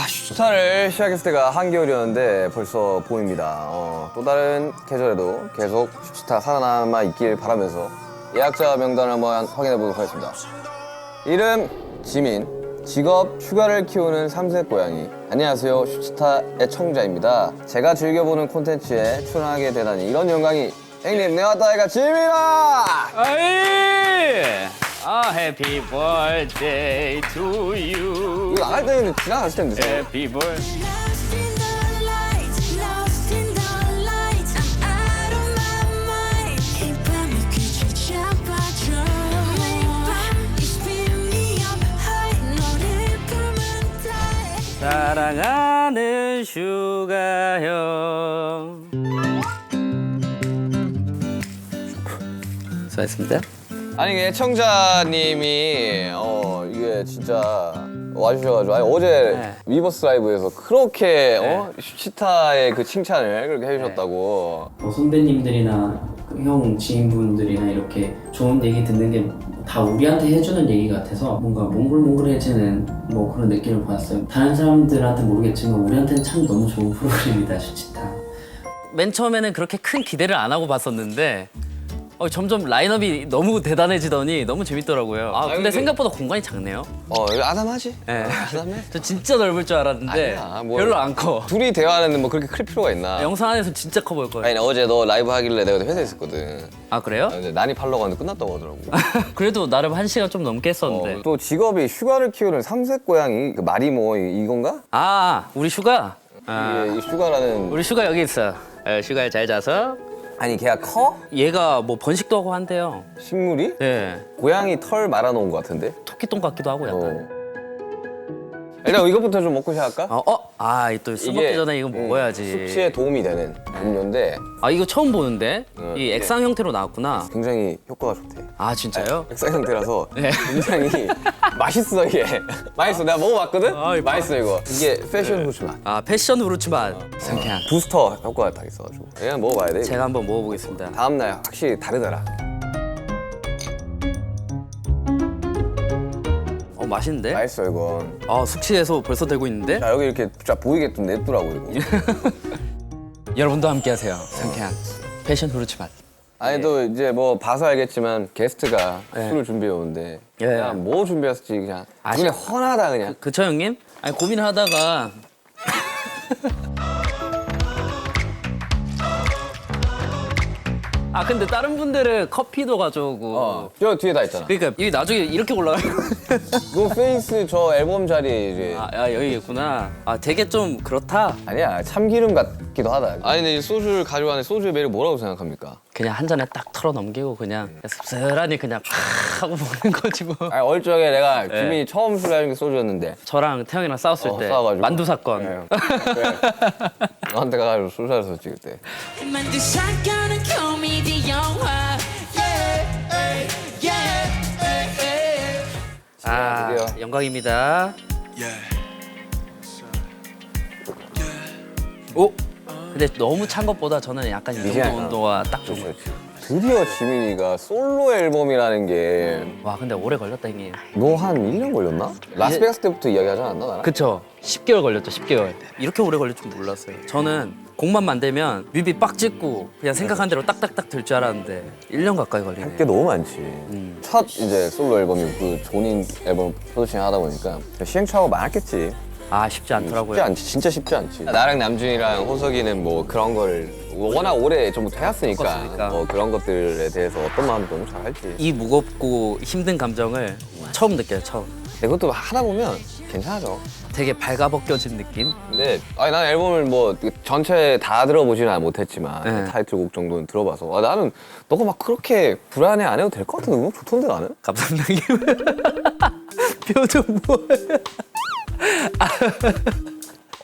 슈타를 시작했을 때가 한겨울이었는데 벌써 봄입니다. 또 다른 계절에도 계속 슈타 살아남아 있길 바라면서 예약자 명단을 한번 확인해 보도록 하겠습니다. 이름 지민, 직업 휴가를 키우는 3세 고양이. 안녕하세요, 슈타 애청자입니다. 제가 즐겨보는 콘텐츠에 출연하게 되다니 이런 영광이. 형님, 내 왔다 이가 지민아! 아이! Happy birthday to you. 이거 나갈 때는 지나갔을 텐데. Happy birthday. Lost in the lights, lost in the lights. I'm out of my mind. 이 밤을 퀴즈 잡아줘. 매일 밤 You spin me up high. 너를 보면 다. 사랑하는 슈가 형. 수고하셨습니다. 아니 애청자님이 이게 진짜 와주셔가지고 어제 네. 위버스 라이브에서 그렇게 슈타의 그 칭찬을 그렇게 해주셨다고. 뭐 선배님들이나 형 지인분들이나 이렇게 좋은 얘기 듣는 게 다 우리한테 해주는 얘기 같아서 뭔가 몽글몽글해지는 뭐 그런 느낌을 받았어요. 다른 사람들한테 모르겠지만 우리한테는 참 너무 좋은 프로그램이다 슈치타. 맨 처음에는 그렇게 큰 기대를 안 하고 봤었는데 점점 라인업이 너무 대단해지더니 너무 재밌더라고요. 근데 근데- 생각보다 공간이 작네요. 이거 아담하지? 네. 아담해. 저 진짜 넓을 줄 알았는데 아니야, 뭐. 별로 안 커. 둘이 대화하는데 뭐 그렇게 클 필요가 있나? 영상 안에서 진짜 커 보일 거예요. 아니 어제 너 라이브 하길래 내가 회사에 있었거든. 아 그래요? 근데 난이 팔러 갔는데 끝났다고 하더라고. 그래도 나름 1시간 좀 넘게 했었는데. 또 직업이 휴가를 키우는 삼색 고양이. 그 말이 뭐 이건가? 우리 슈가? 이게 이 휴가라는. 우리 슈가 여기 있어. 슈가에 잘 자서. 아니 걔가 커? 얘가 뭐 번식도 하고 한대요. 식물이? 네. 고양이 털 말아놓은 것 같은데? 토끼똥 같기도 하고 약간. 일단 이것부터 좀 먹고 시작할까? 또 술 먹기 전에 이거 먹어야지. 숙취에 도움이 되는 음료인데 이거 처음 보는데? 이 네. 액상 형태로 나왔구나. 굉장히 효과가 좋대. 진짜요? 액상 형태라서 네. 굉장히 맛있어 이게. 맛있어. 내가 먹어봤거든? 이거 맛있어 이거. 이게 패션 후추 맛. 패션 후르츠 맛. 상쾌한. 부스터 효과가 딱 있어가지고. 그냥 먹어봐야 돼. 이거. 제가 한번 먹어보겠습니다. 다음날 확실히 다르더라. 맛있는데? 맛있어 이건. 숙취해소 벌써 되고 있는데? 자 여기 이렇게 쫙 보이게 좀 냅두라고 이거. 여러분도 함께 하세요. 상쾌한. 패션 후르츠 맛. 아니 또 이제 뭐 봐서 알겠지만 게스트가 네. 술을 준비해 오는데 예. 그냥 뭐 준비했을지 그냥 아시- 눈에 훤하다 그냥. 그쵸 형님? 고민을 하다가 근데 다른 분들은 커피도 가져오고 저 뒤에 다 있잖아. 그러니까 이게 나중에 이렇게 올라가요. 너 페이스 저 앨범 자리 이제 여기 있구나. 되게 좀 그렇다. 아니야 참기름 같기도 하다. 아니 근데 이 소주를 가져가는 소주의 매력 뭐라고 생각합니까? 그냥 한 잔에 딱 털어 넘기고 그냥 씁쓸하니 그냥 팍 하고 먹는 거지 뭐. 아니 어릴 적에 내가 김민이 처음 술 마신 게 소주였는데 저랑 태형이랑 싸웠을 때 싸워가지고. 만두 사건. 네. 그래. 너한테 가가지고 술 사줬었지 그때. 만든 사건은 코미디 영화. 드디어. 영광입니다. 오. 근데 너무 찬 것보다 저는 약간 이 정도 미세하다. 온도가 딱 좋은 거예요. 드디어 지민이가 솔로 앨범이라는 게 와 근데 오래 걸렸다 형님. 너 한 1년 걸렸나? 라스베가스 때부터 이야기하지 않았나 나랑? 그쵸. 10개월 걸렸죠, 10개월. 이렇게 오래 걸릴 줄 몰랐어요. 저는 곡만 만들면 뮤비 빡 찍고 그냥 생각한 대로 딱딱딱 될 줄 알았는데 1년 가까이 걸리네. 게 너무 많지. 첫 이제 솔로 앨범이 그 존인 앨범 프로듀싱 하다 보니까 시행착오가 많았겠지. 쉽지 않더라고요. 쉽지 않지, 진짜 쉽지 않지. 나랑 남준이랑 호석이는 뭐 그런 걸 워낙 오래 전부터 해왔으니까 겪었으니까. 뭐 그런 것들에 대해서 어떤 마음이 너무 잘 알지. 이 무겁고 힘든 감정을 처음 느껴요, 처음. 근데 그것도 하다 보면 괜찮아져. 되게 발가벗겨진 느낌? 근데 난 앨범을 뭐 전체 다 들어보지는 못했지만 네. 타이틀곡 정도는 들어봐서 나는 너가 막 그렇게 불안해 안 해도 될 것 같은데 음악 좋던데 나는? 감사합니다. 표정 뭐예요?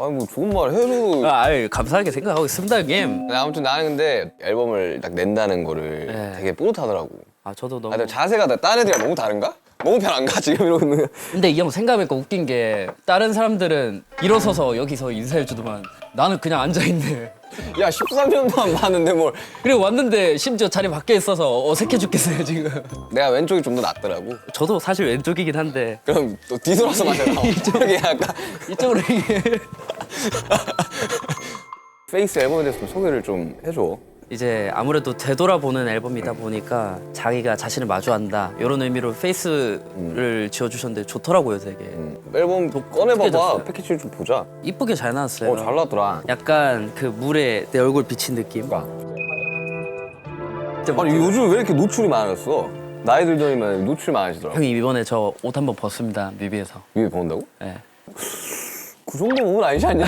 아니 뭐 좋은 말 해도 감사하게 생각하고 있습니다, 형님. 근데 아무튼 나는 근데 앨범을 딱 낸다는 거를 네. 되게 뿌듯하더라고. 저도 너무. 근데 자세가 다른 애들이랑 너무 다른가? 너무 편 안 가 지금 이러고 있는 거. 근데 이 형 생각해보니까 웃긴 게 다른 사람들은 일어서서 여기서 인사해주더만 나는 그냥 앉아있네. 야 13년도 안 봤는데 뭘? 그리고 왔는데 심지어 자리 밖에 있어서 어색해 죽겠어요 지금. 내가 왼쪽이 좀 더 낫더라고. 저도 사실 왼쪽이긴 한데 그럼 또 뒤돌아서 마셔라. 이게 약간 이쪽으로 이게 페이스 앨범에 대해서 좀 소개를 좀 해줘. 이제 아무래도 되돌아보는 앨범이다 보니까 자기가 자신을 마주한다 이런 의미로 페이스를 지어주셨는데 좋더라고요 되게. 앨범 꺼내봐봐. 됐어요. 패키지 좀 보자. 이쁘게 잘 나왔어요. 잘 나왔더라. 약간 그 물에 내 얼굴 비친 느낌. 아니 요즘 왜 이렇게 노출이 많았어? 나이 들더니만 노출이 많아지더라고. 형이 이번에 저 옷 한번 벗습니다 뮤비에서. 위에 본다고? 네. 그 정도 몸은 아니지 않냐?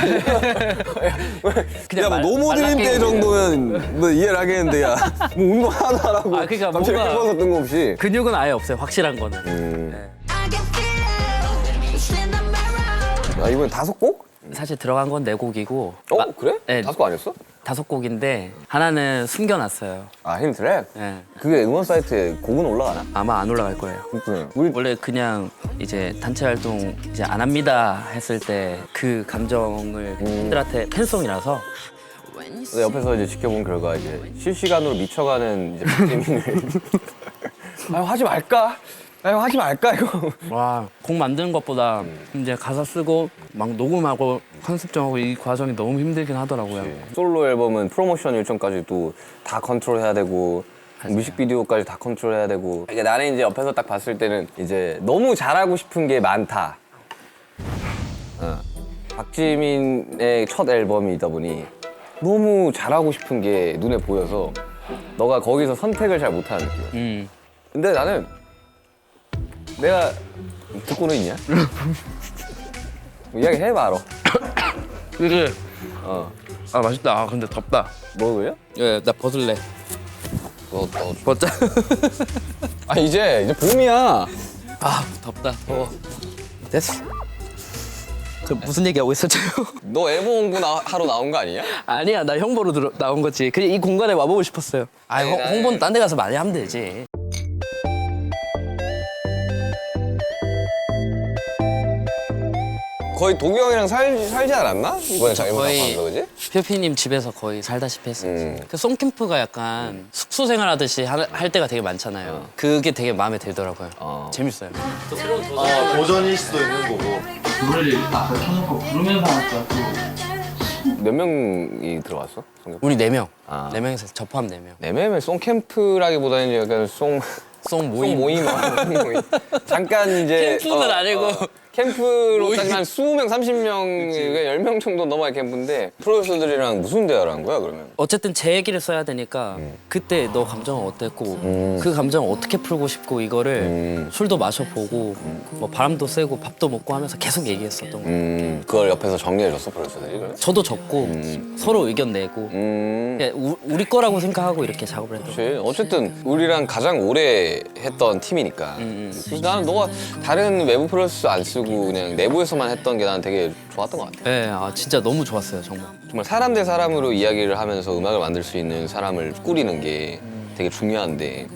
그냥 야, 뭐 노모드림 때 말랑게 정도면 뭐 이해를 하겠는데 야, 뭐 운동 하나도 안 하고 아, 그러니까 갑자기 뭔가- 입어서 뜬금없이. 근육은 아예 없어요 확실한 거는. 네. I can feel it in the mirror. 아 이번에 5곡? 사실 들어간 건 4곡이고 그래? 네. 5곡 아니었어? 5곡인데 하나는 숨겨놨어요. 아 힘트랙? 네. 그게 음원 사이트에 곡은 올라가나? 아마 안 올라갈 거예요. 그렇구나. 우리 원래 그냥 이제 단체 활동 이제 안 합니다 했을 때 그 감정을 팬들한테 팬송이라서 옆에서 이제 지켜본 결과 이제 실시간으로 미쳐가는 이제 박재민을 아유 하지 말까? 아유 하지 말까 이거. 와, 곡 만드는 것보다 이제 가사 쓰고 막 녹음하고 컨셉 정하고 이 과정이 너무 힘들긴 하더라고요. 솔로 앨범은 프로모션 일정까지 또 다 컨트롤해야 되고 뮤직비디오까지 다 컨트롤해야 되고. 이게 나는 이제 옆에서 딱 봤을 때는 이제 너무 잘하고 싶은 게 많다. 박지민의 첫 앨범이다 보니 너무 잘하고 싶은 게 눈에 보여서 너가 거기서 선택을 잘 못하는 느낌. 근데 나는 내가 듣고는 있냐? 이야기 해봐. 이게 어. 아 맛있다. 아 근데 덥다. 먹을래? 예, 나 벗을래. 너 벗자. 아 이제 봄이야. 아 덥다. 더워. 됐어. 그 무슨 얘기하고 있었죠? 너 앨범 홍보 하러 나온 거 아니냐? 아니야, 나 형 보러 나온 거지. 그냥 이 공간에 와보고 싶었어요. 아, 홍보는 딴 데 가서 많이 하면 되지. 거의 도기 형이랑 살지 않았나? 이번에 앨범 거의- 나왔어, 그지? 퓨피님 집에서 거의 살다시피 했었지. 음. 그 송캠프가 약간 숙소 생활하듯이 할 때가 되게 많잖아요. 그게 되게 마음에 들더라고요. 재밌어요. 도전일 수도 있는 거고. 노래를 앞에 켜놓고 부르면서 하니까 또 몇 명이 들어왔어? 우리 4명. 아. 4명에서 저 포함 4명. 내매면 송캠프라기보다는 약간 송 송 모임. 모임. 잠깐 이제 캠프는 아니고. 캠프로 따지면 한 20명, 30명, 10명 정도 넘어야 캠프인데 프로듀서들이랑 무슨 대화를 한 거야 그러면? 어쨌든 제 얘기를 써야 되니까 그때 너 감정은 어땠고 그 감정을 어떻게 풀고 싶고 이거를 술도 마셔보고 뭐 바람도 쐬고 밥도 먹고 하면서 계속 얘기했었던 거예요. 그걸 옆에서 정리해줬어 프로듀서들이 그래? 저도 적고 서로 의견 내고 그냥 우리 거라고 생각하고 이렇게 작업을 했던 거예요. 그치. 어쨌든 우리랑 가장 오래 했던 팀이니까. 그래서 나는 너가 다른 외부 프로듀서 안 쓰고 그냥 내부에서만 했던 게 나는 되게 좋았던 것 같아. 네, 아, 진짜 너무 좋았어요 정말. 정말 사람 대 사람으로 이야기를 하면서 음악을 만들 수 있는 사람을 꾸리는 게 되게 중요한데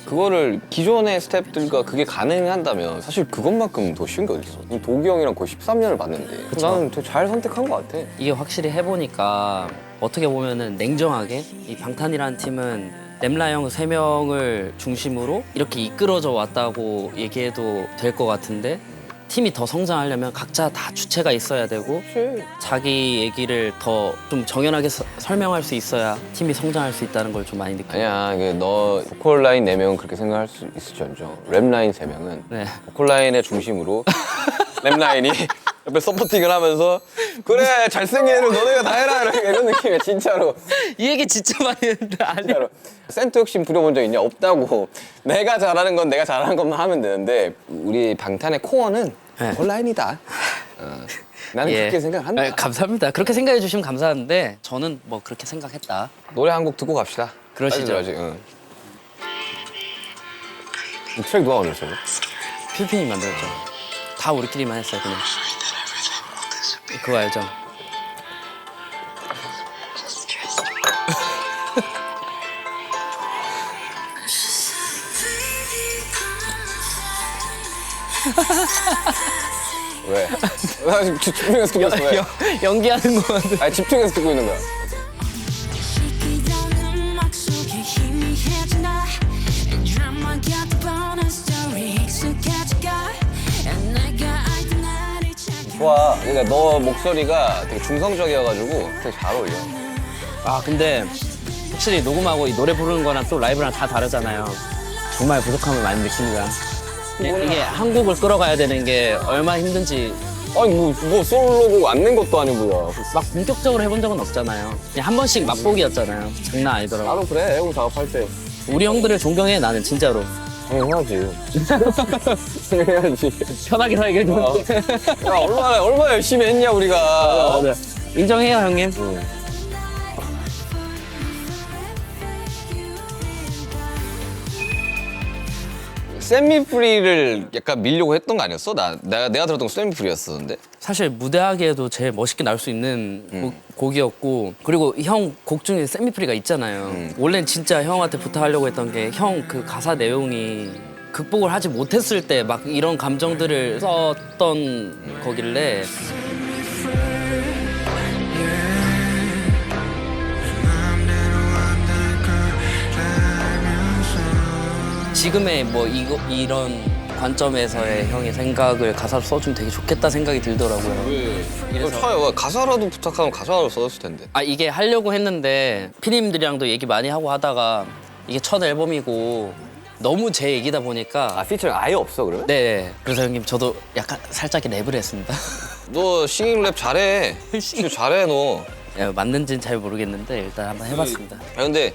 그거를 기존의 스태프들과 그게 가능한다면 사실 그것만큼 더 쉬운 게 어딨어. 도기 형이랑 거의 13년을 봤는데 그쵸. 나는 되게 잘 선택한 것 같아. 이게 확실히 해보니까 어떻게 보면은 냉정하게 이 방탄이라는 팀은 램라 형 3명을 중심으로 이렇게 이끌어져 왔다고 얘기해도 될 것 같은데 팀이 더 성장하려면 각자 다 주체가 있어야 되고 그치. 자기 얘기를 더 좀 정연하게 설명할 수 있어야 팀이 성장할 수 있다는 걸 좀 많이 느껴요. 아니야, 너 보컬 라인 4명은 그렇게 생각할 수 있을지언정 랩 라인 3명은 네. 보컬 라인의 중심으로 랩 라인이 옆에 서포팅을 하면서 그래 잘생긴 애를 너네가 다 해라 이런 느낌이야 진짜로. 이 얘기 진짜 많이 했는데 아니야. 진짜로. 센터 욕심 부려본 적 있냐? 없다고. 내가 잘하는 건 내가 잘하는 것만 하면 되는데 우리 방탄의 코어는 네. 보컬 라인이다. 나는 그렇게 생각한다. 네, 감사합니다. 그렇게 생각해 주시면 감사한데 저는 뭐 그렇게 생각했다. 노래 한 곡 듣고 갑시다. 그러시죠. 빨리 들어야지, 응. 이 트랙 누가 만들었어? 퓨피님 만들었죠. 다 우리끼리만 했어요 그냥. 그거 알죠? 왜? 나 지금 집중해서 듣고 있어. 왜? 연기하는 거 같은. 아니 집중해서 듣고 있는 거야. 좋아. 그러니까 너 목소리가 되게 중성적이어가지고 되게 잘 어울려. 아 근데 확실히 녹음하고 이 노래 부르는 거랑 또 라이브랑 다 다르잖아요. 정말 부족함을 많이 느낍니다. 이게 한 곡을 끌어가야 되는 게 얼마나 힘든지 아니 뭐 솔로곡 안 낸 것도 아니고요. 막 본격적으로 해본 적은 없잖아요. 그냥 한 번씩 맛보기였잖아요. 장난 아니더라고. 나도 그래. 앨범 작업할 때. 우리 형들을 존경해 나는 진짜로. 당연하지. 당연하지. 편하게 살게 좀. 야 얼마나 열심히 했냐 우리가. 맞아. 인정해요 형님. 세미프리를 약간 밀려고 했던 거 아니었어? 내가 들었던 거 세미프리였었는데. 사실 무대하기에도 제일 멋있게 나올 수 있는 곡이었고 그리고 형 곡 중에 세미프리가 있잖아요. 원래는 진짜 형한테 부탁하려고 했던 게 형 그 가사 내용이 극복을 하지 못했을 때 막 이런 감정들을 썼던 거길래 지금의 뭐 이런 관점에서의 형의 생각을 가사로 써주면 되게 좋겠다 생각이 들더라고요. 이래서 차요. 가사라도 부탁하면 가사로 써줬을 텐데. 아 이게 하려고 했는데 피디님들이랑도 얘기 많이 하고 하다가 이게 첫 앨범이고 너무 제 얘기다 보니까 아 피처링 아예 없어 그러면? 네 그래서 형님 저도 약간 살짝 랩을 했습니다. 너 싱잉 랩 잘해. 진짜 잘해 너. 맞는지는 잘 모르겠는데 일단 한번 해봤습니다. 아 근데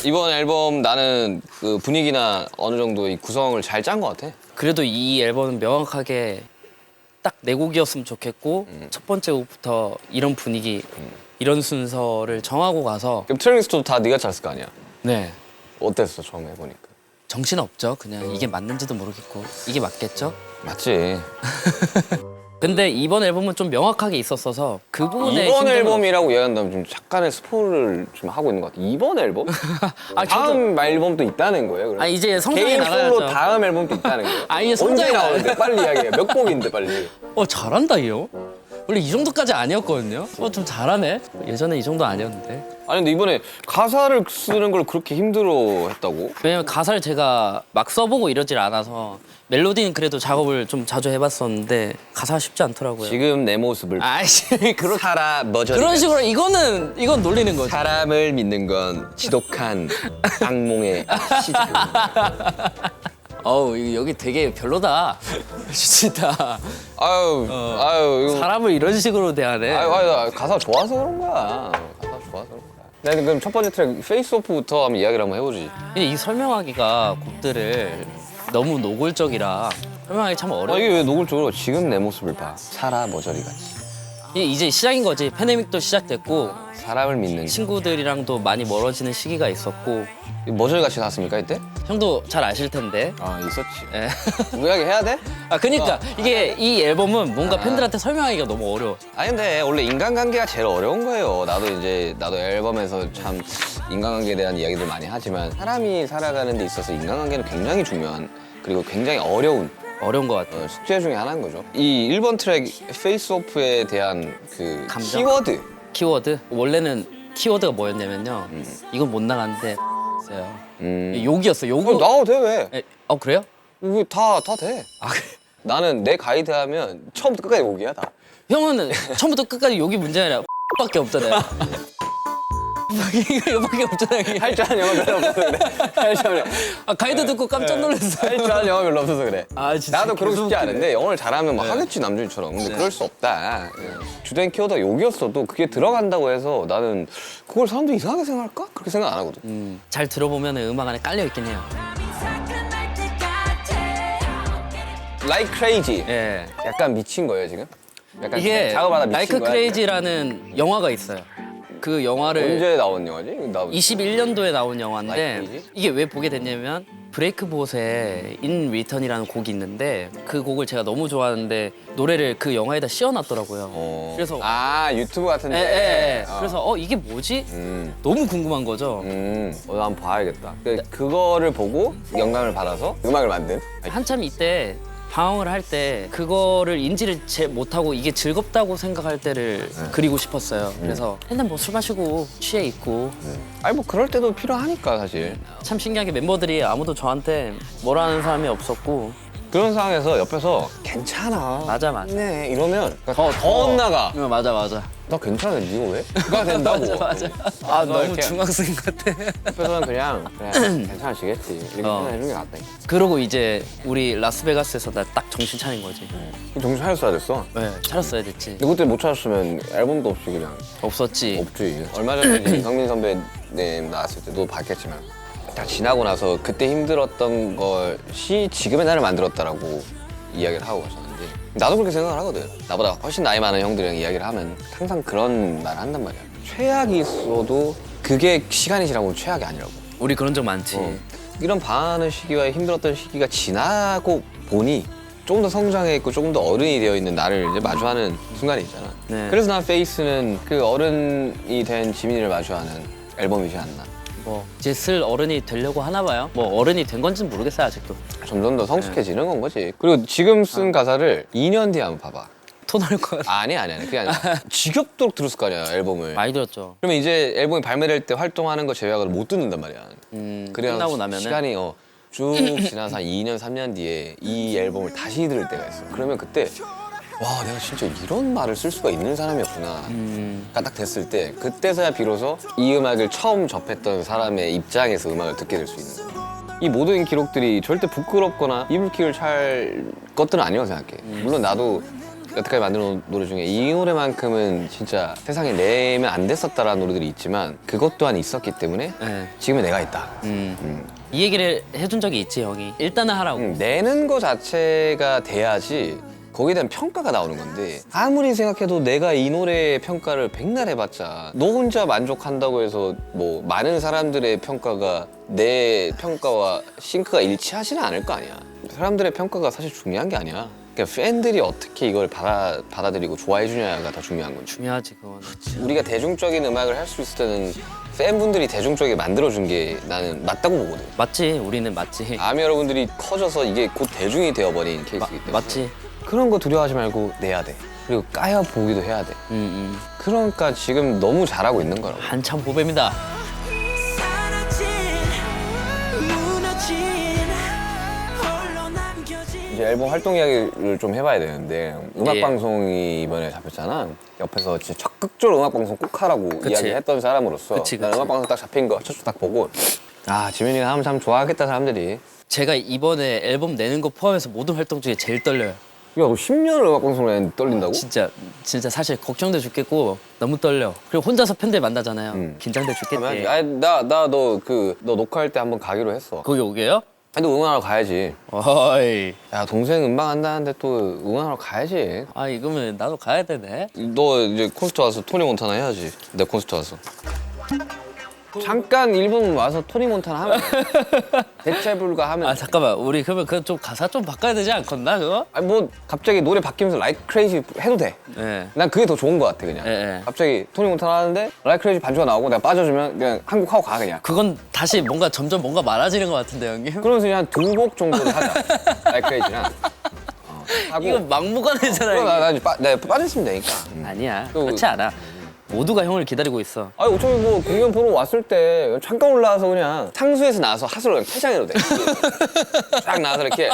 이번 앨범 나는 그 분위기나 어느 정도 이 구성을 잘 짠 것 같아. 그래도 이 앨범은 명확하게 딱 네 곡이었으면 좋겠고 첫 번째 곡부터 이런 분위기 이런 순서를 정하고 가서 그럼 트랙리스트도 다 네가 짰을 거 아니야? 네 어땠어 처음 해보니까? 정신 없죠. 그냥 이게 맞는지도 모르겠고 이게 맞겠죠? 맞지. 근데 이번 앨범은 좀 명확하게 있었어서 그 부분에 이번 힘듦은 앨범이라고 이야기한다면 좀 약간의 스포를 좀 하고 있는 것 같아. 이번 앨범? 아, 다음 앨범도 있다는 거예요? 그럼? 아 이제 성장해 개인 나가야죠. 솔로 다음 앨범도 있다는 거예요? 아, 이제 언제 성장해 나오는데? 빨리 이야기해. 몇 곡인데 빨리. 잘한다 이 형. 원래 이 정도까지 아니었거든요. 좀 잘하네. 예전에 이 정도 아니었는데. 아니 근데 이번에 가사를 쓰는 걸 그렇게 힘들어 했다고? 왜냐면 가사를 제가 막 써보고 이러질 않아서 멜로디는 그래도 작업을 좀 자주 해봤었는데 가사가 쉽지 않더라고요. 지금 내 모습을 아이씨 살아 머저리 그런 식으로 이건 놀리는 거죠. 사람을 믿는 건 지독한 악몽의 시작. 어우 여기 되게 별로다. 진짜 아유 이거 사람을 이런 식으로 대하네. 아유, 가사 좋아서 그런 거야. 가사 좋아서 그런 거야. 네, 그럼 첫 번째 트랙 페이스 오프부터 한번 이야기를 한번 해보지. 근데 이 설명하기가 곡들을 너무 노골적이라 설명하기 참 어려워. 이게 왜 노골적으로 지금 내 모습을 봐. 살아 머저리 같이. 이제 시작인 거지. 팬데믹도 시작됐고 사람을 믿는 친구들이랑도 많이 멀어지는 시기가 있었고 머저리 같이 나왔습니까 이때? 형도 잘 아실 텐데. 아 있었지. 예. 이야기 해야 돼? 아 그러니까 이게 이 앨범은 뭔가 팬들한테 설명하기가 너무 어려워. 아니 근데 원래 인간관계가 제일 어려운 거예요. 나도 앨범에서 참 인간관계에 대한 이야기들 많이 하지만 사람이 살아가는 데 있어서 인간관계는 굉장히 중요한 그리고 굉장히 어려운 것 같아요. 숙제 중에 하나인 거죠. 이 1번 트랙 페이스 오프에 대한 그 감정? 키워드. 원래는 키워드가 뭐였냐면요. 이건 못 나갔는데 있어요. 욕이었어. 욕. 나와도 돼 왜? 그래요? 다 돼. 아 그래. 나는 내 가이드 하면 처음부터 끝까지 욕이야 다. 형은 처음부터 끝까지 욕이 문제가 아니라 밖에 없잖아요. 이거밖에 없잖아요. 할 줄 아는 영화 별로 없어서 그래. 할 줄 아는 가이드 듣고 깜짝 놀랐어요. 할 줄 아는 영화 별로 없어서 그래. 아, 진짜 나도 그러고 싶지 계속 않은데 영어를 잘하면 막 하겠지 남준이처럼. 근데 그럴 수 없다. 주된 키워드가 욕이었어도 그게 들어간다고 해서 나는 그걸 사람들이 이상하게 생각할까? 그렇게 생각 안 하거든. 잘 들어보면 음악 안에 깔려 있긴 해요. Like Crazy. 예. 약간 미친 거예요 지금? 약간 이게 작업하다 미친 라이크 거야? 크레이지라는 영화가 있어요. 그 영화를 언제 나온 영화지? 21년도에 나온 영화인데 라이크 크레이지? 이게 왜 보게 됐냐면 브레이크봇의 In Return이라는 곡이 있는데 그 곡을 제가 너무 좋아하는데 노래를 그 영화에다 씌워놨더라고요. 그래서 유튜브 같은데. 예. 그래서 이게 뭐지? 너무 궁금한 거죠. 한번 봐야겠다. 그거를 보고 영감을 받아서 음악을 만든. 한참 이때 방황을 할 때 그거를 인지를 못하고 이게 즐겁다고 생각할 때를 그리고 싶었어요. 그래서 맨날 뭐 술 마시고 취해 있고 아니 뭐 그럴 때도 필요하니까 사실. 참 신기하게 멤버들이 아무도 저한테 뭐라 하는 사람이 없었고 그런 상황에서 옆에서 괜찮아. 맞아, 맞아. 네 이러면 더 엇나가. 맞아, 맞아. 나 괜찮아. 이거 왜? 가 된다고. 맞아. 아, 너무 이렇게 중학생 같아. 옆에서는 그냥 괜찮으시겠지. 이렇게 생각해주는 게 낫다. 그러고 이제 우리 라스베가스에서 나 딱 정신 차린 거지. 정신 차렸어야 됐어. 네, 차렸어야 됐지. 근데 그때 못 찾았으면 앨범도 없이 그냥 없었지. 없지. 얼마 전에 이제 강민 선배님 나왔을 때도 봤겠지만 다 지나고 나서 그때 힘들었던 것이 지금의 나를 만들었다라고 이야기를 하고 가셨는데 나도 그렇게 생각을 하거든. 나보다 훨씬 나이 많은 형들이랑 이야기를 하면 항상 그런 말을 한단 말이야. 최악이 있어도 그게 시간이 지나고 최악이 아니라고. 우리 그런 적 많지. 이런 반하는 시기와 힘들었던 시기가 지나고 보니 조금 더 성장해 있고 조금 더 어른이 되어 있는 나를 이제 마주하는 순간이 있잖아. 네. 그래서 난 페이스는 그 어른이 된 지민이를 마주하는 앨범이지 않나. 뭐 이제 슬 어른이 되려고 하나 봐요. 뭐 어른이 된 건지는 모르겠어요 아직도. 점점 더 성숙해지는 건 거지. 그리고 지금 쓴 가사를 2년 뒤에 한번 봐봐. 토 나올 것 같아. 아니 그게 아니라 지겹도록 들었을 거 아니야 앨범을. 많이 들었죠. 그러면 이제 앨범이 발매될 때 활동하는 거 제외하고는 못 듣는단 말이야. 그래야 끝나고 나면은 시간이 쭉 지나서 한 2년 3년 뒤에 이 앨범을 다시 들을 때가 있어. 그러면 그때 와 내가 진짜 이런 말을 쓸 수가 있는 사람이었구나. 딱 됐을 때 그때서야 비로소 이 음악을 처음 접했던 사람의 입장에서 음악을 듣게 될 수 있는 거야. 이 모든 기록들이 절대 부끄럽거나 이불킥을 찰 것들은 아니라고 생각해. 물론 나도 여태까지 만든 노래 중에 이 노래만큼은 진짜 세상에 내면 안 됐었다라는 노래들이 있지만 그것 또한 있었기 때문에 네. 지금의 내가 있다. 이 얘기를 해준 적이 있지 형이. 일단은 하라고. 내는 거 자체가 돼야지 거기에 대한 평가가 나오는 건데 아무리 생각해도 내가 이 노래의 평가를 백날 해봤자 너 혼자 만족한다고 해서 뭐 많은 사람들의 평가가 내 평가와 싱크가 일치하지는 않을 거 아니야. 사람들의 평가가 사실 중요한 게 아니야. 그러니까 팬들이 어떻게 이걸 받아들이고 좋아해 주냐가 더 중요한 거지. 중요하지 그거는. 우리가 대중적인 음악을 할 수 있을 때는 팬분들이 대중적이게 만들어준 게 나는 맞다고 보거든. 맞지. 우리는 맞지. 아미 여러분들이 커져서 이게 곧 대중이 되어버린 케이스이기 때문에 맞지. 그런 거 두려워하지 말고 내야 돼. 그리고 까여 보기도 해야 돼. 그러니까 지금 너무 잘하고 있는 거라고. 한참 보배입니다. 사라진 무너진 홀로 남겨진 이제 앨범 활동 이야기를 좀 해봐야 되는데 음악 예. 방송이 이번에 잡혔잖아. 옆에서 진짜 적극적으로 음악 방송 꼭 하라고 그치. 이야기했던 사람으로서 그치, 난 그치. 음악 방송 딱 잡힌 거 첫 주 딱 보고 아 지민이가 하면 참 좋아하겠다 사람들이. 제가 이번에 앨범 내는 거 포함해서 모든 활동 중에 제일 떨려요. 야, 너 10년을 음악 방송을 떨린다고? 진짜 사실 걱정돼 죽겠고 너무 떨려. 그리고 혼자서 팬들 만나잖아요. 긴장돼 죽겠대. 아니 너 녹화할 때 한번 가기로 했어. 거기 오게요? 근데 응원하러 가야지. 어이. 야 동생 음방 한다는데 또 응원하러 가야지. 아 이거면 나도 가야 되네. 너 이제 콘서트 와서 토니 몬타나 해야지. 내 콘서트 와서. 잠깐 일본 와서 토니 몬타나 하면 돼. 대체 불가하면. 아 잠깐만 우리 그러면 그 좀 가사 좀 바꿔야 되지 않겠나 그거? 아니 뭐 갑자기 노래 바뀌면서 Like Crazy 해도 돼. 네. 난 그게 더 좋은 거 같아 그냥. 예. 갑자기 토니 몬타나 하는데 Like Crazy 반주가 나오고 내가 빠져주면 그냥 한국 하고 가 그냥. 그건 다시 뭔가 점점 뭔가 많아지는 것 같은데 형님. 그러면서 그냥 2곡 정도를 하자. Like Crazy랑. 하고. 이거 막무가내잖아. 그럼 이게. 내가 빠졌으면 되니까. 아니야 또- 그렇지 않아. 모두가 형을 기다리고 있어. 아니 어차피 뭐 공연 보러 왔을 때 잠깐 올라와서 그냥 상수에서 나와서 하수로 그냥 퇴장해도 돼. 쫙 나와서 이렇게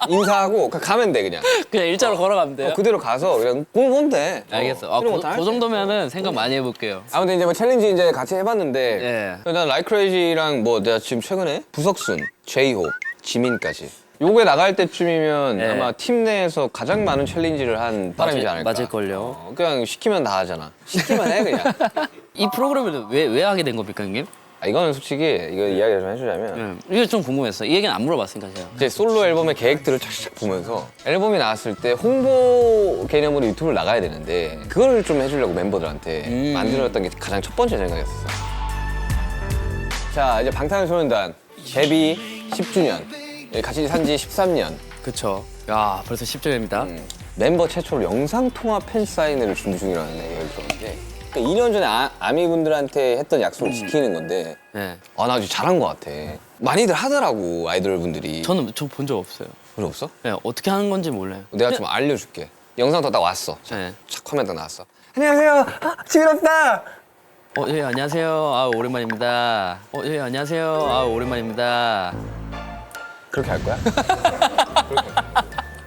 인사하고 그냥 가면 돼 그냥. 그냥 일자로 걸어가면 돼요? 그대로 가서 그냥 공연 보면 돼. 알겠어. 필요 못 할 그 때. 정도면은 생각 많이 해볼게요. 아무튼 이제 뭐 챌린지 이제 같이 해봤는데 난 Like Crazy랑 뭐 내가 지금 최근에 부석순, 제이홉, 지민까지 요게 나갈 때쯤이면 네. 아마 팀 내에서 가장 많은 챌린지를 한 사람이지 않을까. 맞을걸요. 그냥 시키면 다 하잖아. 시키면 해 그냥. 이 프로그램을 왜 하게 된 겁니까 형님? 이거는 솔직히 이거 이야기를 좀 해주자면 이게 좀 궁금했어. 이 얘기는 안 물어봤으니까 제가. 이제 솔로 앨범의 계획들을 착착 보면서 앨범이 나왔을 때 홍보 개념으로 유튜브를 나가야 되는데 그걸 좀 해주려고 멤버들한테 만들어졌던 게 가장 첫 번째 생각이었어. 자 이제 방탄소년단 데뷔 10주년 같이 산지 13년 그쵸. 야 벌써 10주년입니다. 멤버 최초로 영상 통화 팬 사인회를 준비 중이라는 얘기를 들었는데 그러니까 2년 전에 아미분들한테 했던 약속을 지키는 건데 네. 나 진짜 잘한 것 같아. 많이들 하더라고 아이돌 분들이. 저는 본 적 없어요. 그래 없어? 네, 어떻게 하는 건지 몰라요. 내가 좀 알려줄게. 영상 더 딱 왔어. 네. 착 화면 딱 나왔어. 안녕하세요. 지민없다. 예 안녕하세요. 아 오랜만입니다. 예 안녕하세요. 아 오랜만입니다. 그렇게 할 거야?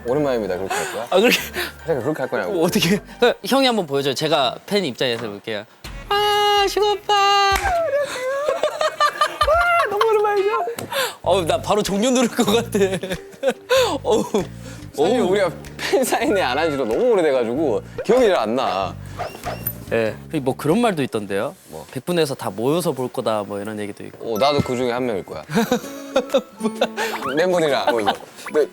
오랜만입니다. 그렇게 할 거야? 아 그렇게 제가 그렇게 할 거냐고. 어떻게? 형이 한번 보여줘요. 제가 팬 입장에서 볼게요. 아 슈가 오빠. 너무 오랜만이죠? 나 바로 종료 누를 것 같아. 사실 우리가 팬 사인회 안 한 지도 너무 오래돼가지고 기억이 잘 안 나. 예. 뭐 그런 말도 있던데요. 뭐? 100분에서 다 모여서 볼 거다 뭐 이런 얘기도 있고. 나도 그 중에 한 명일 거야. 멤버들이랑 모여서.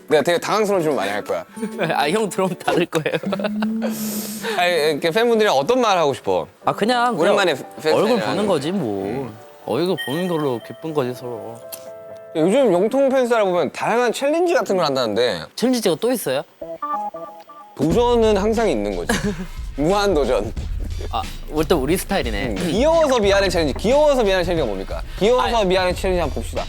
내가 되게 당황스러운 질문 많이 할 거야. 아 형 들어오면 다를 거예요. 아니, 이렇게 팬분들이랑 어떤 말 하고 싶어? 아 그냥 오랜만에 팬 얼굴 사인회 보는 하는 거지 뭐. 얼굴 보는 걸로 기쁜 거지 서로. 요즘 영통 팬사를 보면 다양한 챌린지 같은 걸 한다는데 챌린지가 또 있어요? 도전은 항상 있는 거지. 무한 도전. 아, 일단 우리 스타일이네. 귀여워서 미안해 챌린지. 귀여워서 미안해 챌린지가 뭡니까? 귀여워서 미안해 챌린지 한번 봅시다.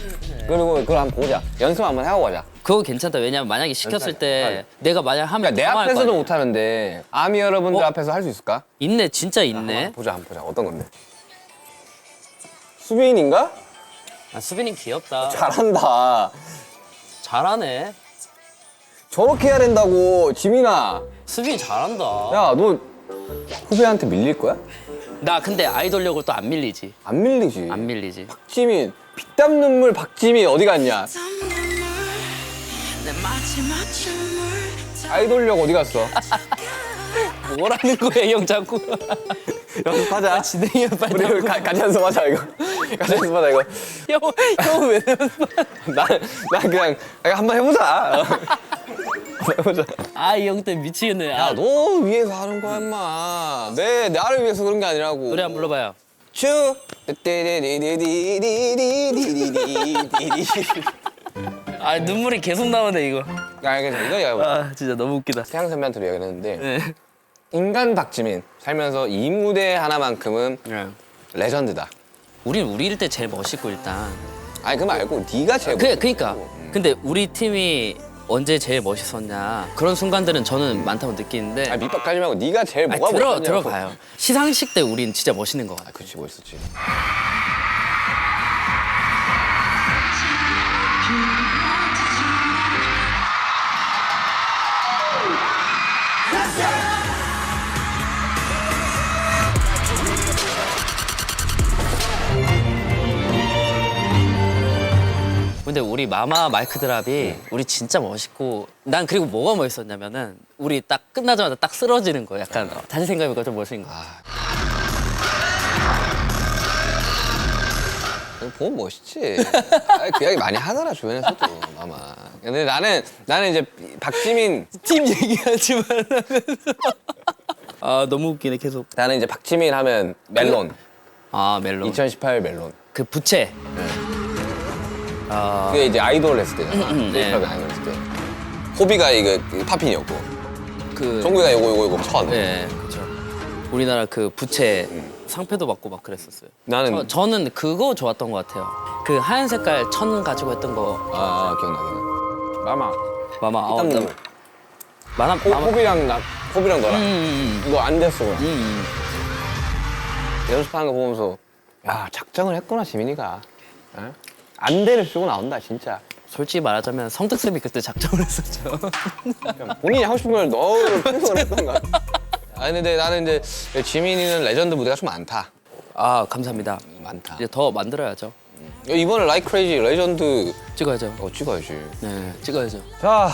그리고 그걸 한번 보자. 연습 한번 해하고 가자. 그거 괜찮다. 왜냐면 만약에 시켰을 때 내가 만약 하면 그러니까 내 당황할 거 앞에서도 아니야. 못 하는데 아미 여러분들 앞에서 할 수 있을까? 있네, 진짜 있네. 보자, 한번 보자. 어떤 건데? 수빈인가? 아, 수빈이 귀엽다. 잘한다. 잘하네. 저렇게 해야 된다고, 지민아. 수빈이 잘한다. 야, 너 후배한테 밀릴 거야? 나 근데 아이돌력을 또 안 밀리지. 안 밀리지. 안 밀리지. 박지민, 피땀 눈물 박지민 어디 갔냐? 내 마지막 춤을 아이돌력 어디 갔어? 뭐라는 거야, 형 자꾸. 연습하자. 진행해 빨리. 우리 같이 연습하자 이거. 같이 연습하자 이거. 형 왜? 난 그냥 한번 해보자. 한번 해보자. 아, 이 형 때문에 미치겠네. 야, 너 위해서 하는 거야, 임마. 나를 위해서 그런 게 아니라고. 노래 한번 불러봐요. 츄. 띠디디디디디디디디디디디. 아, 눈물이 계속 나오네 이거. 야, 알겠어. 이거 야. 아, 진짜 너무 웃기다. 태양 선배한테 이야기를 했는데 네. 인간 박지민 살면서 이 무대 하나만큼은 레전드다. 우린 우리일 때 제일 멋있고 일단. 아니 그 말고 네가 제일 그러니까. 근데 우리 팀이 언제 제일 멋있었냐 그런 순간들은 저는 많다고 느끼는데. 아니 밑밥 깔지 말고 네가 제일 아니, 뭐가 멋있었냐고. 들어봐요. 시상식 때 우린 진짜 멋있는 것 같아. 그렇지 멋있었지. 근데 우리 마마 마이크 드랍이 우리 진짜 멋있고 난 그리고 뭐가 멋있었냐면은 우리 딱 끝나자마자 딱 쓰러지는 거 약간 다시 생각해보니까 좀 멋있는 거. 보면 멋있지. 아니, 그 이야기 많이 하더라 주변에서도 아마. 근데 나는 이제 박지민 팀 얘기하지 말라면서. 아 너무 웃기네 계속. 나는 이제 박지민 하면 멜론. 아 멜론. 2018 멜론. 그 부채. 아 그게 이제 아이돌 했을 때잖아. 네. 네. 아이돌 했을 때. 호비가 이거 파핀이었고 그. 종국이가 이거 천. 네 그렇죠. 우리나라 그 부채 상패도 받고 막 그랬었어요. 나는 저는 그거 좋았던 것 같아요. 그 하얀 색깔 천 가지고 했던 거. 기억나. 마마. 마마. 땀 눈물. 마마. 호비랑 너랑 너 안 됐어. 연습하는 거 보면서 야 작정을 했구나 지민이가. 어? 안대를 쓰고 나온다 진짜. 솔직히 말하자면 성득쌤이 그때 작정을 했었죠. 본인이 하고 싶은 걸 너무 풍성을 했던가. 아니 근데 나는 이제 지민이는 레전드 무대가 좀 많다. 아 감사합니다. 많다. 이제 더 만들어야죠. 이번에 Like Crazy 레전드 찍어야죠. 찍어야지. 네, 찍어야죠. 자,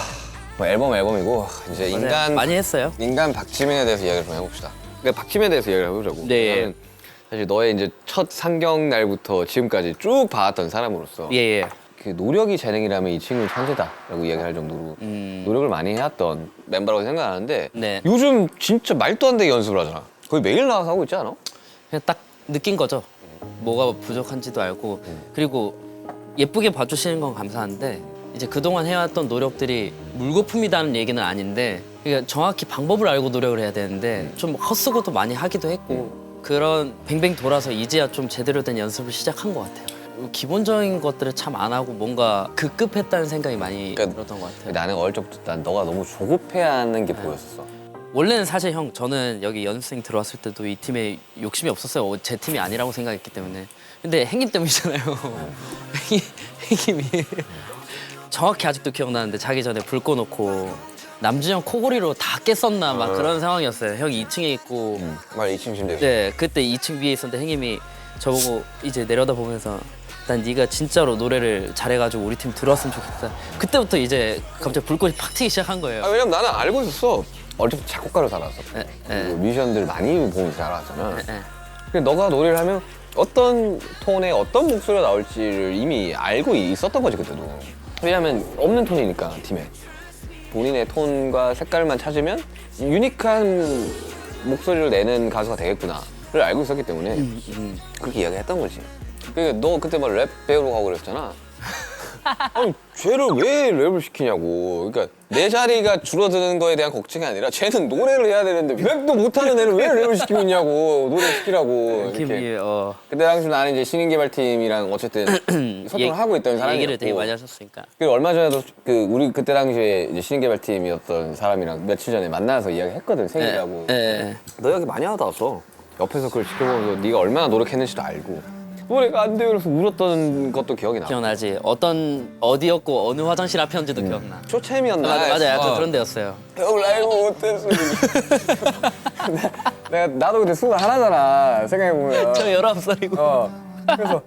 뭐 앨범이고 이제 인간 많이 했어요. 인간 박지민에 대해서 이야기를 좀 해봅시다. 그러니까 박지민에 대해서 이야기를 해보자고. 네. 나는 사실 너의 이제 첫 상경 날부터 지금까지 쭉 봐왔던 사람으로서 예. 그 노력이 재능이라면 이 친구는 천재다라고 이야기할 정도로 노력을 많이 해왔던 멤버라고 생각하는데 네. 요즘 진짜 말도 안 되게 연습을 하잖아. 거의 매일 나와서 하고 있지 않아? 그냥 딱 느낀 거죠. 뭐가 부족한지도 알고 그리고 예쁘게 봐주시는 건 감사한데 이제 그동안 해왔던 노력들이 물거품이라는 얘기는 아닌데 그러니까 정확히 방법을 알고 노력을 해야 되는데 좀 헛수고도 많이 하기도 했고 그런 뱅뱅 돌아서 이제야 좀 제대로 된 연습을 시작한 것 같아요. 기본적인 것들을 참 안 하고 뭔가 급급했다는 생각이 많이 들었던 것 같아요. 나는 어릴 적부터 난 너가 너무 조급해하는 게 보였었어. 원래는 사실 형 저는 여기 연습생 들어왔을 때도 이 팀에 욕심이 없었어요. 제 팀이 아니라고 생각했기 때문에. 근데 행님 때문이잖아요. 행님이 정확히 아직도 기억나는데 자기 전에 불 꺼놓고 남준형 코골이로 다 깼었나 막 그런 상황이었어요. 형이 2층에 있고 말 2층 침대. 네 그때 2층 위에 있었는데 형님이 저보고 이제 내려다 보면서 난 네가 진짜로 노래를 잘해가지고 우리 팀 들어왔으면 좋겠다. 그때부터 이제 갑자기 불꽃이 팍 튀기 시작한 거예요. 아, 왜냐면 나는 알고 있었어. 어릴 때 작곡가로 살았어. 네, 그리고 뮤지션들 많이 보면서 자라왔잖아. 네. 근데 너가 노래를 하면 어떤 톤에 어떤 목소리가 나올지를 이미 알고 있었던 거지 그때도. 왜냐면 없는 톤이니까 팀에. 본인의 톤과 색깔만 찾으면 유니크한 목소리를 내는 가수가 되겠구나를 알고 있었기 때문에 그렇게 이야기했던 거지. 그러니까 너 그때 막 랩 배우러 가고 그랬잖아. 아니 쟤를 왜 랩을 시키냐고. 그러니까 내 자리가 줄어드는 거에 대한 걱정이 아니라 쟤는 노래를 해야 되는데 랩도 못하는 애를 왜 랩을 시키고 있냐고. 노래 시키라고. 이렇게. 팀이 그때 당시 나는 이제 신인개발팀이랑 어쨌든 소통을 하고 있던 사람이었고. 얘기를 되게 많이 하셨으니까. 그리고 얼마 전에도 그 우리 그때 당시에 이제 신인개발팀이었던 사람이랑 며칠 전에 만나서 이야기했거든. 생일이라고. 네. 너 이야기 많이 하다 왔어. 옆에서 그걸 지켜보면서 네가 얼마나 노력했는지도 알고. 노래가 안 돼요. 그래서 울었던 것도 기억이 나. 기억나지? 어디였고 어느 화장실 앞이었는지도 기억나. 초챔이었나? 맞아 약간 그런 데였어요. 형 라이브 못했어. 나도 그때 21잖아. 생각해보면. 저 19살이고. 그래서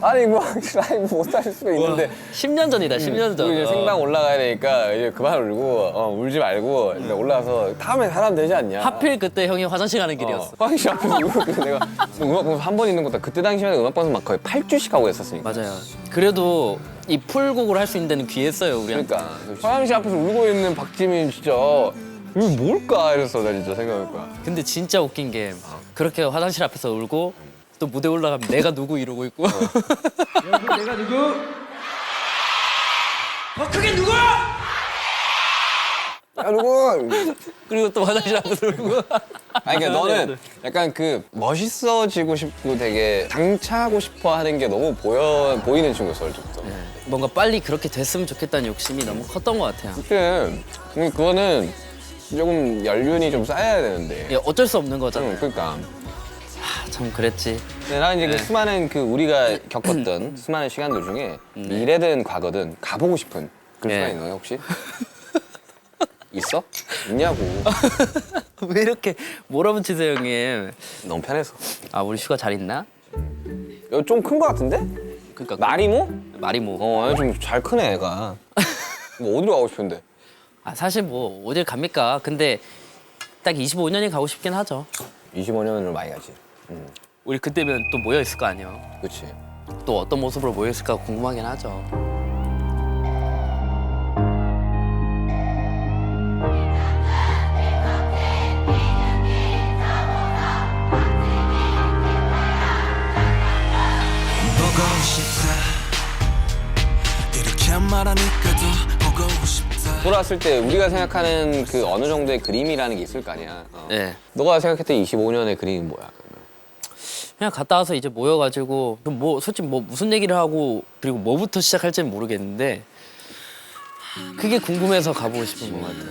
아니 뭐 라이브 못할 수도 있는데 10년 전이다 10년 전. 우리 이제 생방 올라가야 되니까 이제 그만 울고 울지 말고 이제 올라가서 다음에 사람 되지 않냐. 하필 그때 형이 화장실 가는 길이었어. 화장실 앞에서 울고 그래서 내가 음악방송 한 번 있는 것도 그때 당시에는 음악방송 막 거의 8주씩 하고 했었으니까. 맞아요. 그래도 이 풀곡을 할 수 있는 데는 귀했어요 우리한테. 그러니까 화장실 앞에서 울고 있는 박지민 진짜 이거 뭘까 이랬어 나 진짜 생각해보니까. 근데 진짜 웃긴 게 그렇게 화장실 앞에서 울고 또 무대 올라가면 내가 누구 이러고 있고. 여러분 내가 누구? 더 크게 누구? 야 누구? 그리고 또 화장실 앞에서 울고. 아니 그러니까 너는 약간 그 멋있어지고 싶고 되게 장차하고 싶어 하는 게 너무 보이는 친구였어 어제부터. 뭔가 빨리 그렇게 됐으면 좋겠다는 욕심이 너무 컸던 것 같아요. 그거는 조금 연륜이 좀 쌓여야 되는데. 이게 어쩔 수 없는 거잖아요. 그러니까. 참 그랬지. 근데 나는 이제 그 수많은 그 우리가 겪었던 수많은 시간들 중에 미래든 과거든 가보고 싶은 그런 네. 순간이 너네 혹시? 있어? 있냐고. 왜 이렇게 몰아붙이세요 형님? 너무 편해서. 아 우리 슈가 잘 있나? 여기 좀 큰 거 같은데? 그러니까 마리모? 마리모. 좀 잘 크네 애가. 뭐 어디로 가고 싶은데? 아 사실 뭐 어딜 갑니까? 근데 딱 25년이 가고 싶긴 하죠. 25년을 많이 가지. 우리 그때면 또 모여 있을 거 아니에요. 그렇지. 또 어떤 모습으로 모여 있을까 궁금하긴 하죠. 보고 싶다 이렇게 말하니까도 보고 싶다 돌아왔을 때 우리가 생각하는 그 어느 정도의 그림이라는 게 있을 거 아니야. 네. 너가 생각했던 25년의 그림은 뭐야? 그러면? 그냥 갔다 와서 이제 모여가지고 그럼 뭐 솔직히 뭐 무슨 얘기를 하고 그리고 뭐부터 시작할지는 모르겠는데 그게 궁금해서 가보고 싶은 것 같아요.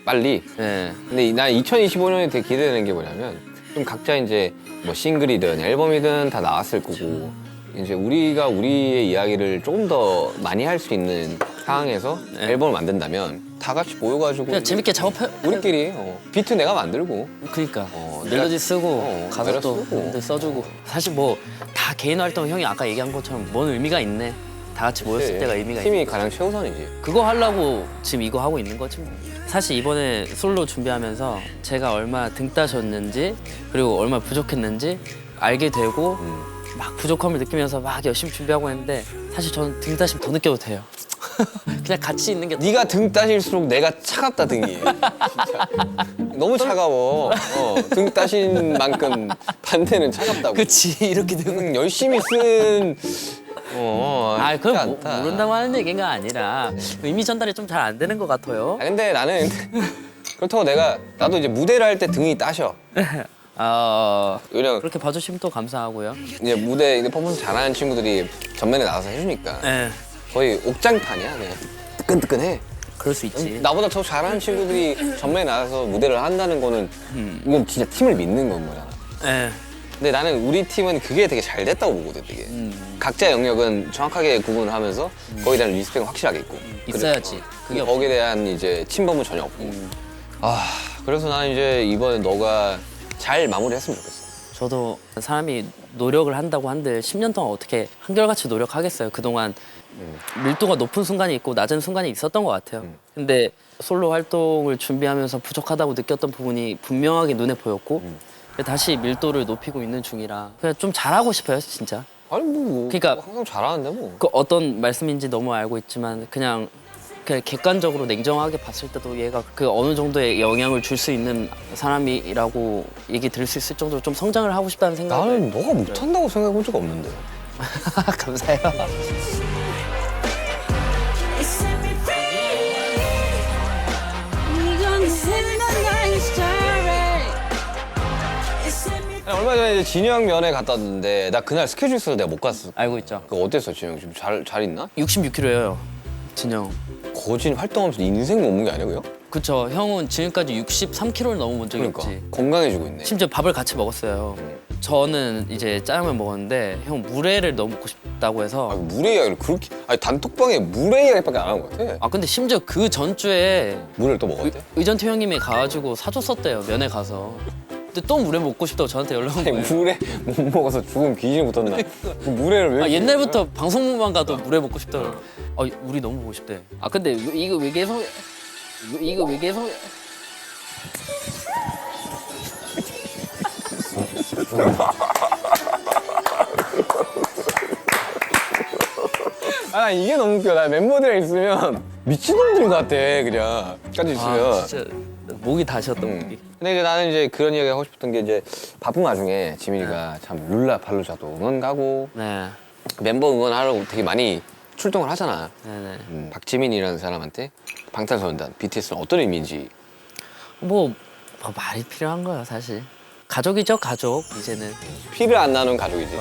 빨리. 네. 근데 난 2025년에 되게 기대되는 게 뭐냐면 좀 각자 이제 뭐 싱글이든 앨범이든 다 나왔을 거고 이제 우리가 우리의 이야기를 조금 더 많이 할 수 있는 상황에서 앨범을 만든다면 다 같이 모여가지고 그냥 재밌게 작업해. 우리끼리 비트 내가 만들고 그니까 내가- 멜로디 쓰고 가사 내가 또 쓰고. 형들 써주고 사실 뭐 다 개인 활동 형이 아까 얘기한 것처럼 뭔 의미가 있네. 다 같이 모였을 때가 의미가 있네. 팀이 가장 최우선이지. 그거 하려고 지금 이거 하고 있는 거지 뭐. 사실 이번에 솔로 준비하면서 제가 얼마나 등 따셨는지 그리고 얼마나 부족했는지 알게 되고 막 부족함을 느끼면서 막 열심히 준비하고 했는데 사실 저는 등 따시면 더 느껴도 돼요. 그냥 같이 있는 게 네가 등 따실수록 내가 차갑다 등이. 진짜. 너무 차가워. 등 따신 만큼 반대는 차갑다고. 그치 이렇게 되는 열심히 쓴. 아 그건 않다. 모른다고 하는 얘기가 아니라 의미 전달이 좀 잘 안 되는 것 같아요. 아, 근데 나는 그렇다고 나도 이제 무대를 할 때 등이 따셔. 왜냐면 그렇게 봐주시면 또 감사하고요. 이제 무대 퍼포먼스 잘하는 친구들이 전면에 나와서 해주니까 네, 거의 옥장판이야 그냥 뜨끈뜨끈해. 그럴 수 있지. 나보다 더 잘하는 친구들이 전면에 나와서 무대를 한다는 거는 이건 진짜 팀을 믿는 건 거잖아. 네. 근데 나는 우리 팀은 그게 되게 잘 됐다고 보거든, 되게. 각자 영역은 정확하게 구분을 하면서 거기에 대한 리스펙은 확실하게 있고. 있어야지. 그게 거기에 대한 이제 침범은 전혀 없고. 아, 그래서 나는 이제 이번에 너가 잘 마무리했으면 좋겠어. 저도 사람이 노력을 한다고 한들 10년 동안 어떻게 한결같이 노력하겠어요. 그동안 밀도가 높은 순간이 있고 낮은 순간이 있었던 것 같아요. 근데 솔로 활동을 준비하면서 부족하다고 느꼈던 부분이 분명하게 눈에 보였고 다시 밀도를 높이고 있는 중이라 그냥 좀 잘하고 싶어요, 진짜. 아니 뭐 그러니까 항상 잘하는데 뭐. 그 어떤 말씀인지 너무 알고 있지만 그냥 객관적으로 냉정하게 봤을 때도 얘가 그 어느 정도의 영향을 줄 수 있는 사람이라고 얘기 들을 수 있을 정도로 좀 성장을 하고 싶다는 생각을. 나는 너가 못한다고 생각해 본 적 없는데. 감사해요. It set me free. 네가 생각 나의 story. It set me 얼마 전에 이제 진영 면회 갔다 왔는데 나 그날 스케줄 있어서 내가 못 갔어. 알고 있죠. 그 어땠어, 진영? 지금 잘 있나? 66kg예요, 진영. 거진 활동하면서 인생 먹는 게 아니고요? 그쵸. 형은 지금까지 63kg를 넘어본 적이 그러니까 없지. 건강해지고 있네. 심지어 밥을 같이 먹었어요. 저는 이제 짜장면 먹었는데 형 물회를 너무 먹고 싶다고 아, 해서. 물의 이야기를 그렇게 아니 단톡방에 물의 이야기밖에 안 하는 것 같아. 아 근데 심지어 그 전주에 물을 또 먹었대? 의전태 형님이 가가지고 사줬었대요, 면회 가서. 근데 또 물회 먹고 싶다고 저한테 연락 온 아니 거예요. 물에 못 먹어서 죽으면 귀신이 붙었나? 그 물회를 왜? 아, 이렇게 옛날부터 방송국만 가도 물회 먹고 싶다고. 아 우리 너무 보고 싶대. 아 근데 이거 왜 계속 이거 왜 계속 아 이게 너무 웃겨. 나 멤버들이랑 있으면 미친놈들 같아 그냥. 까지 있으면. 아 진짜 목이 다셨다 목이. 근데 이제 나는 이제 그런 이야기 하고 싶었던 게 이제 바쁜 와중에 지민이가 참 룰라팔루자도 응원 가고 네. 멤버 응원하려고 되게 많이 출동을 하잖아. 네네. 박지민이라는 사람한테 방탄소년단 BTS는 어떤 의미인지. 뭐 말이 필요한 거야 사실. 가족이죠 가족 이제는. 피를 안 나눈 가족이지.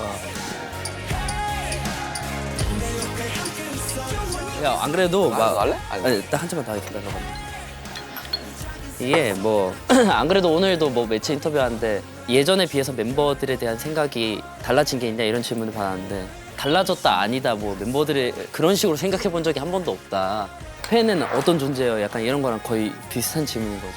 야 안 그래도 막 갈래? 아니. 아니 딱 한 잔만 더 하겠습니다. 이게 뭐 안 그래도 오늘도 뭐 매체 인터뷰하는데 예전에 비해서 멤버들에 대한 생각이 달라진 게 있냐 이런 질문을 받았는데 달라졌다 아니다 뭐 멤버들의 그런 식으로 생각해 본 적이 한 번도 없다. 팬은 어떤 존재예요? 약간 이런 거랑 거의 비슷한 질문인 거죠.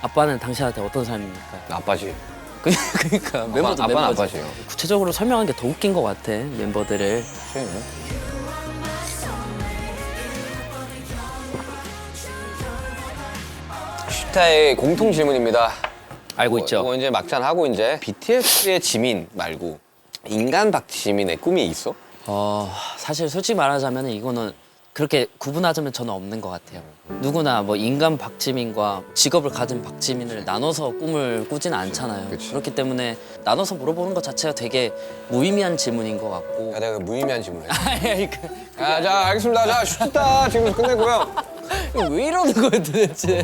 아빠는 당신한테 어떤 사람입니까? 아빠지. 그러니까 멤버도 아빠는 멤버지. 아빠지요. 구체적으로 설명한 게 더 웃긴 것 같아 멤버들을. 슈타의 공통 질문입니다. 알고 있죠? 이거 이제 막잔 하고 이제 BTS의 지민 말고 인간 박지민의 꿈이 있어? 사실 솔직히 말하자면 이거는 그렇게 구분하자면 저는 없는 것 같아요. 누구나 뭐 인간 박지민과 직업을 가진 박지민을 나눠서 꿈을 꾸지는 않잖아요. 그치. 그렇기 때문에 나눠서 물어보는 것 자체가 되게 무의미한 질문인 것 같고. 야, 내가 그 무의미한 질문을 해. 아이, 아, 자, 알겠습니다. 자, 슈타 지금 끝내고요. 왜 이러는 거야 도대체?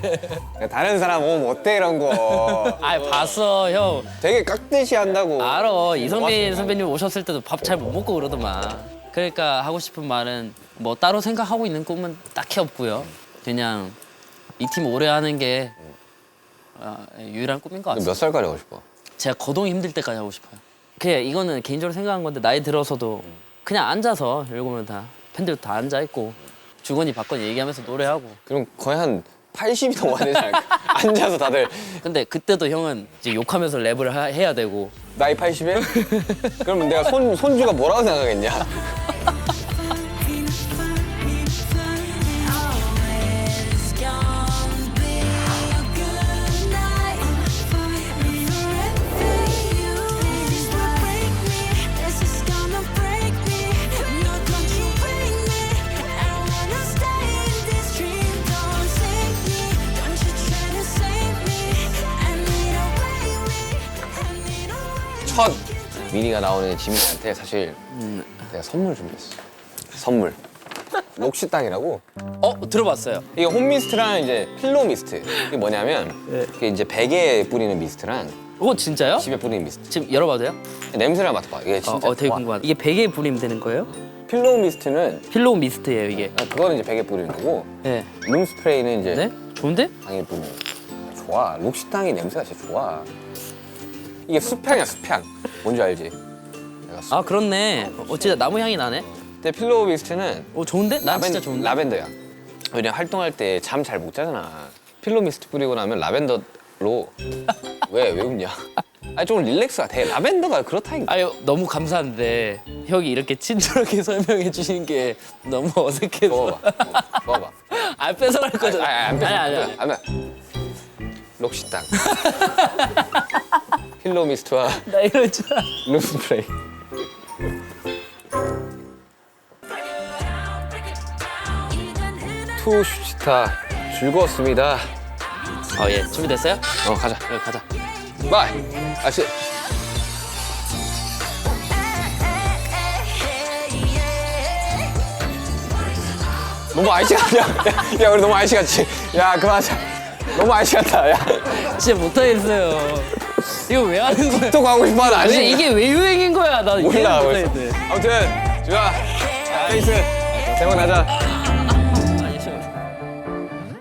야, 다른 사람 오면 어때 이런 거. 아 봤어 형. 되게 깍듯이 한다고. 알아. 이성민 선배님 오셨을 때도 밥 잘 못 먹고 그러더만. 그러니까 하고 싶은 말은 뭐 따로 생각하고 있는 꿈은 딱히 없고요. 그냥 이 팀 오래 하는 게 유일한 꿈인 것 같습니다. 몇 살까지 하고 싶어? 제가 거동이 힘들 때까지 하고 싶어요. 그냥 이거는 개인적으로 생각한 건데 나이 들어서도 그냥 앉아서 일곱명 다 팬들 다 앉아 있고 주거니 받거니 얘기하면서 노래하고. 그럼 거의 한 80이 넘어야 되지 않을까? 앉아서 다들 근데 그때도 형은 이제 욕하면서 랩을 해야 되고. 나이 80에? 그러면 내가 손주가 뭐라고 생각하겠냐? always gonna be a good night for me forever. This will break me. This is gonna break me. No, don't you break me. I wanna stay in this dream. Don't save me. Don't you try to save me. I need a way. I need a way. 첫 미니가 나오는 지민이한테 사실 내가 선물 준비했어. 선물. 록시땅이라고. 들어봤어요. 이게 홈미스트랑 이제 필로 미스트. 이게 뭐냐면 이게 이제 베개에 뿌리는 미스트랑 진짜요? 집에 뿌리는 미스트. 지금 열어봐도 돼요? 냄새를 맡아봐. 이게 진짜 되게 좋아. 궁금하다. 이게 베개에 뿌리면 되는 거예요? 필로우 미스트는 필로우 미스트예요 이게. 그거는 이제 베개에 뿌리는 거고 네. 룸 스프레이는 이제 네? 좋은데? 방에 뿌리는 거. 좋아. 록시땅이 냄새가 진짜 좋아. 이게 수평이야 수평. 뭔지 알지? 아 그렇네. 진짜 나무 향이 나네. 근데 필로우 미스트는 좋은데? 난 진짜 좋은데. 라벤더야. 왜냐 활동할 때 잠 잘 못 자잖아. 필로우 미스트 뿌리고 나면 라벤더로 왜 웃냐? 아니 좀 릴렉스가 돼. 라벤더가 그렇다니까. 아유 너무 감사한데 형이 이렇게 친절하게 설명해 주시는 게 너무 어색해서. 먹어봐. 먹어봐. 안 뺏어갈 거잖아. 안 뺏어. 아니. 안 뺏어. 록시땅. 필로우 미스트와 나 이럴 줄 알아. 룸스프레이. 투 슈치타 즐거웠습니다. 예. 준비됐어요? 가자. 가자. 바이. 아씨. 너무 아이씨 같냐? 야, 우리 너무 아이씨 같지? 야, 그만하자. 너무 아이씨 같다. 야, 진짜 못하겠어요. 이거 왜 하는 거야? 또 가고 싶어 하는 아니 아니? 이게 왜 유행인 거야? 나 이해 몰라. 못하겠네. 아무튼, 좋아. 페이스. 대박 나자.